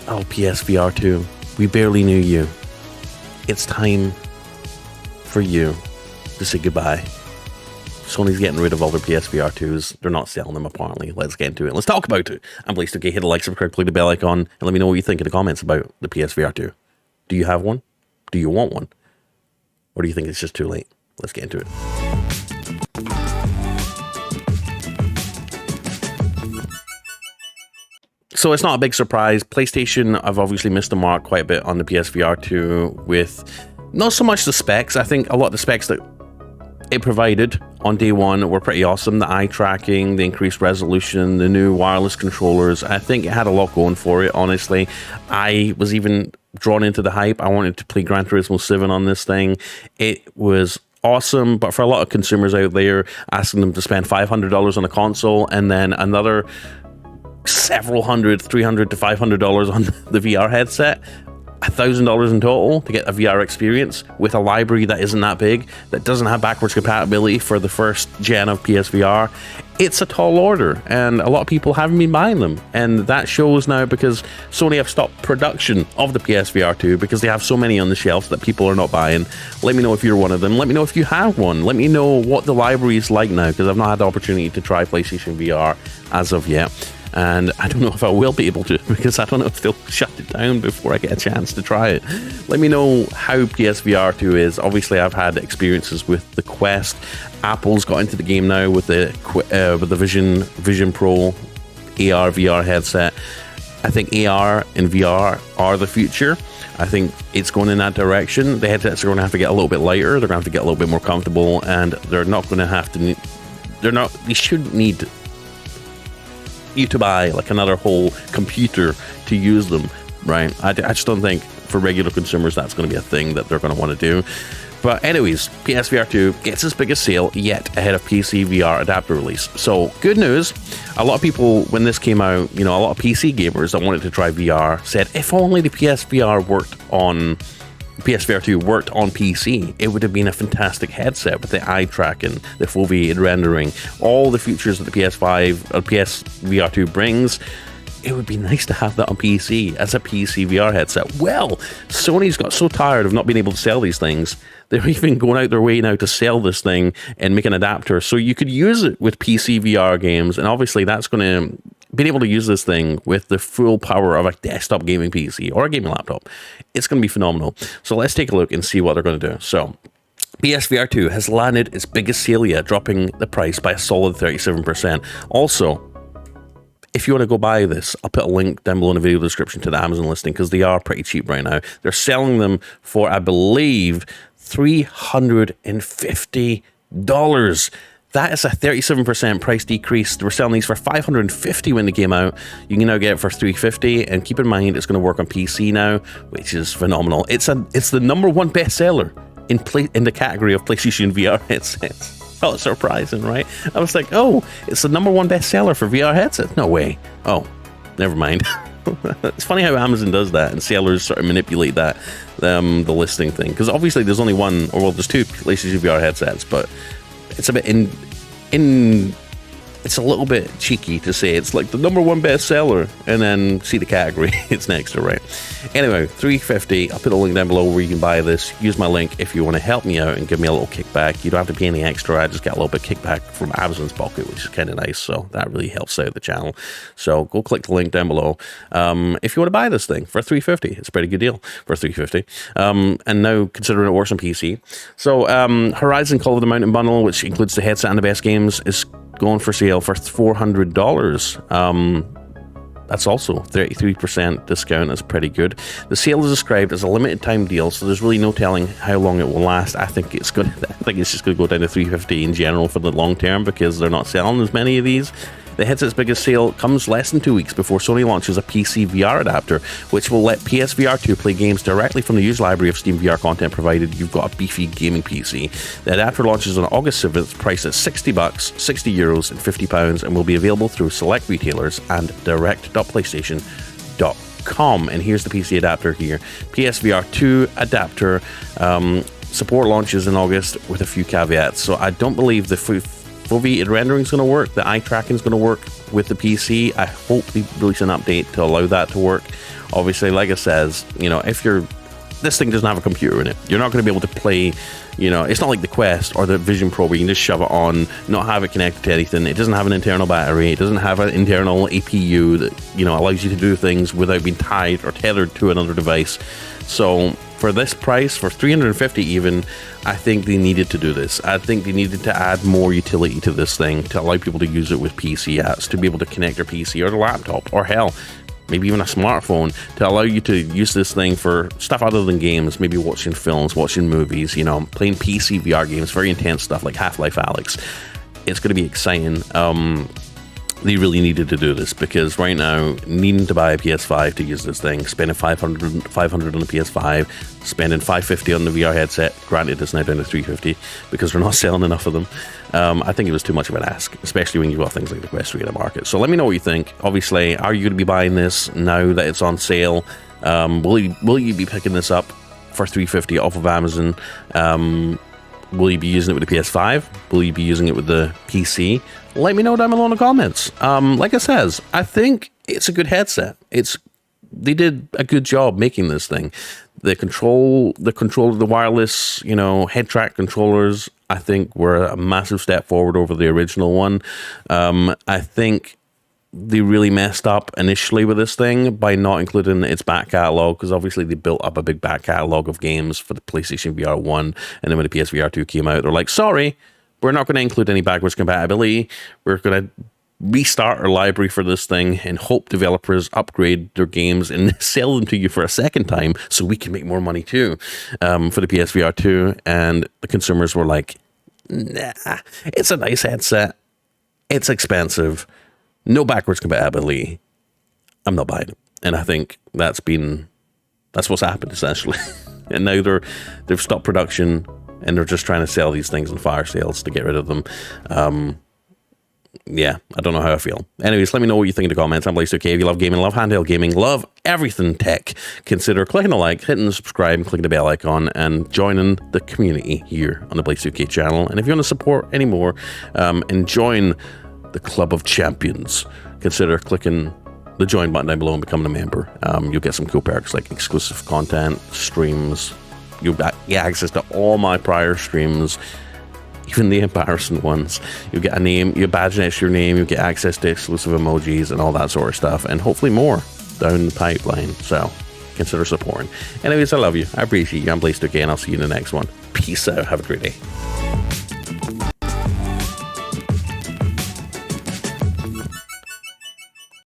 Oh, PSVR 2. We barely knew you. It's time for you to say goodbye. Sony's getting rid of all their PSVR 2s. They're not selling them, apparently. Let's get into it. Let's talk about it. I'm Blaze. Okay, hit a like, subscribe, click the bell icon, and let me know what you think in the comments about the PSVR 2. Do you have one? Do you want one? Or do you think it's just too late? Let's get into it. So it's not a big surprise. PlayStation have obviously missed the mark quite a bit on the PSVR 2 with not so much the specs. I think a lot of the specs that it provided on day one were pretty awesome. The eye tracking, the increased resolution, the new wireless controllers. I think it had a lot going for it, honestly. I was even drawn into the hype. I wanted to play Gran Turismo 7 on this thing. It was awesome, but for a lot of consumers out there, asking them to spend $500 on a console and then another several hundred, $300 to $500 on the VR headset, $1,000 in total to get a VR experience with a library that isn't that big, that doesn't have backwards compatibility for the first gen of PSVR. It's a tall order, and a lot of people haven't been buying them, and that shows now because Sony have stopped production of the PSVR 2 because they have so many on the shelves that people are not buying. Let me know if you're one of them. Let me know if you have one. Let me know what the library is like now, because I've not had the opportunity to try PlayStation VR as of yet. And I don't know if I will be able to, because I don't know if they'll shut it down before I get a chance to try it. Let me know how PSVR 2 is. Obviously, I've had experiences with the Quest. Apple's got into the game now with the Vision Pro AR VR headset. I think AR and VR are the future. I think it's going in that direction. The headsets are going to have to get a little bit lighter. They're going to have to get a little bit more comfortable, and they're not going to have to. They shouldn't need you to buy like another whole computer to use them, right? I just don't think for regular consumers that's going to be a thing that they're going to want to do. But anyways, PSVR 2 gets its biggest sale yet ahead of PC VR adapter release. So good news. A lot of people, when this came out, a lot of PC gamers that wanted to try VR said if only the PSVR 2 worked on PC, it would have been a fantastic headset with the eye tracking, the foveated rendering, all the features that the PS5 or PSVR 2 brings. It would be nice to have that on PC as a PC VR headset. Well, Sony's got so tired of not being able to sell these things, they're even going out their way now to sell this thing and make an adapter so you could use it with PC VR games. And obviously that's going to being able to use this thing with the full power of a desktop gaming PC or a gaming laptop, it's going to be phenomenal. So let's take a look and see what they're going to do. So PSVR 2 has landed its biggest sale yet, dropping the price by a solid 37%. Also, if you want to go buy this, I'll put a link down below in the video description to the Amazon listing because they are pretty cheap right now. They're selling them for, I believe, $350. That is a 37% price decrease. They were selling these for $550 when they came out. You can now get it for $350, and keep in mind it's going to work on PC now, which is phenomenal. It's the number one bestseller in the category of PlayStation VR headsets. Oh, it's surprising, right? I was like, oh, it's the number one bestseller for VR headsets. No way. Oh, never mind. It's funny how Amazon does that, and sellers sort of manipulate that, the listing thing. Because obviously there's only one, or well, there's two PlayStation VR headsets, but it's a bit it's a little bit cheeky to say it's like the number one bestseller and then see the category it's next to, right? Anyway, $350. I'll put a link down below where you can buy this. Use my link if you want to help me out and give me a little kickback. You don't have to pay any extra. I just get a little bit kickback from Amazon's pocket, which is kind of nice. So that really helps out the channel. So go click the link down below. If you want to buy this thing for $350, it's a pretty good deal for $350. And now considering it works on PC. So Horizon Call of the Mountain bundle, which includes the headset and the best games, is going for sale for $400. That's also 33% discount. That's pretty good. The sale is described as a limited time deal, so there's really no telling how long it will last. I think it's just going to go down to $350 in general for the long term because they're not selling as many of these. The headset's biggest sale comes less than 2 weeks before Sony launches a PC VR adapter, which will let PSVR 2 play games directly from the used library of Steam VR content, provided you've got a beefy gaming PC. The adapter launches on August 7th, priced at $60, €60 and £50, and will be available through select retailers and direct.playstation.com. And here's the PC adapter here. PSVR 2 adapter. Support launches in August with a few caveats. So I don't believe the full foveated rendering is going to work. The eye tracking is going to work with the PC. I hope they release an update to allow that to work. Obviously, like I says, you know, if this thing doesn't have a computer in it, you're not going to be able to play, you know, it's not like the Quest or the Vision Pro where you can just shove it on, not have it connected to anything. It doesn't have an internal battery. It doesn't have an internal APU that, you know, allows you to do things without being tied or tethered to another device. So for this price, for $350 even, I think they needed to do this. I think they needed to add more utility to this thing to allow people to use it with PC apps, to be able to connect their PC or the laptop, or hell, maybe even a smartphone, to allow you to use this thing for stuff other than games, maybe watching films, watching movies, you know, playing PC VR games, very intense stuff like Half-Life Alyx. It's going to be exciting. They really needed to do this, because right now, needing to buy a PS5 to use this thing, spending $500 on the PS5, spending $550 on the VR headset, granted it's now down to $350 because they're not selling enough of them. I think it was too much of an ask, especially when you've got things like the Quest 3 in the market. So let me know what you think. Obviously, are you going to be buying this now that it's on sale? Will you be picking this up for $350 off of Amazon? Will you be using it with the PS5? Will you be using it with the PC? Let me know down below in the comments. Like I says, I think it's a good headset. They did a good job making this thing. The control of the wireless, you know, head track controllers, I think were a massive step forward over the original one. I think they really messed up initially with this thing by not including its back catalog, because obviously they built up a big back catalog of games for the PlayStation VR 1, and then when the PSVR 2 came out, they're like, sorry, we're not going to include any backwards compatibility. We're going to restart our library for this thing and hope developers upgrade their games and sell them to you for a second time so we can make more money too, for the PSVR 2. And the consumers were like, nah, it's a nice headset. It's expensive. No backwards compatibility. I'm not buying it. And I think that's what's happened essentially. And now they've stopped production and they're just trying to sell these things in fire sales to get rid of them. Yeah, I don't know how I feel. Anyways, let me know what you think in the comments. I'm Blaze2K. If you love gaming, love handheld gaming, love everything tech, consider clicking the like, hitting the subscribe, and clicking the bell icon, and joining the community here on the Blaze2K channel. And if you want to support any more and join the Club of Champions, consider clicking the join button down below and becoming a member. You'll get some cool perks like exclusive content, streams. You'll get access to all my prior streams, even the embarrassing ones. You'll get a name, you badge next to your name, you'll get access to exclusive emojis and all that sort of stuff, and hopefully more down the pipeline. So consider supporting. Anyways, I love you. I appreciate you. I'm Blaze2K, and I'll see you in the next one. Peace out. Have a great day.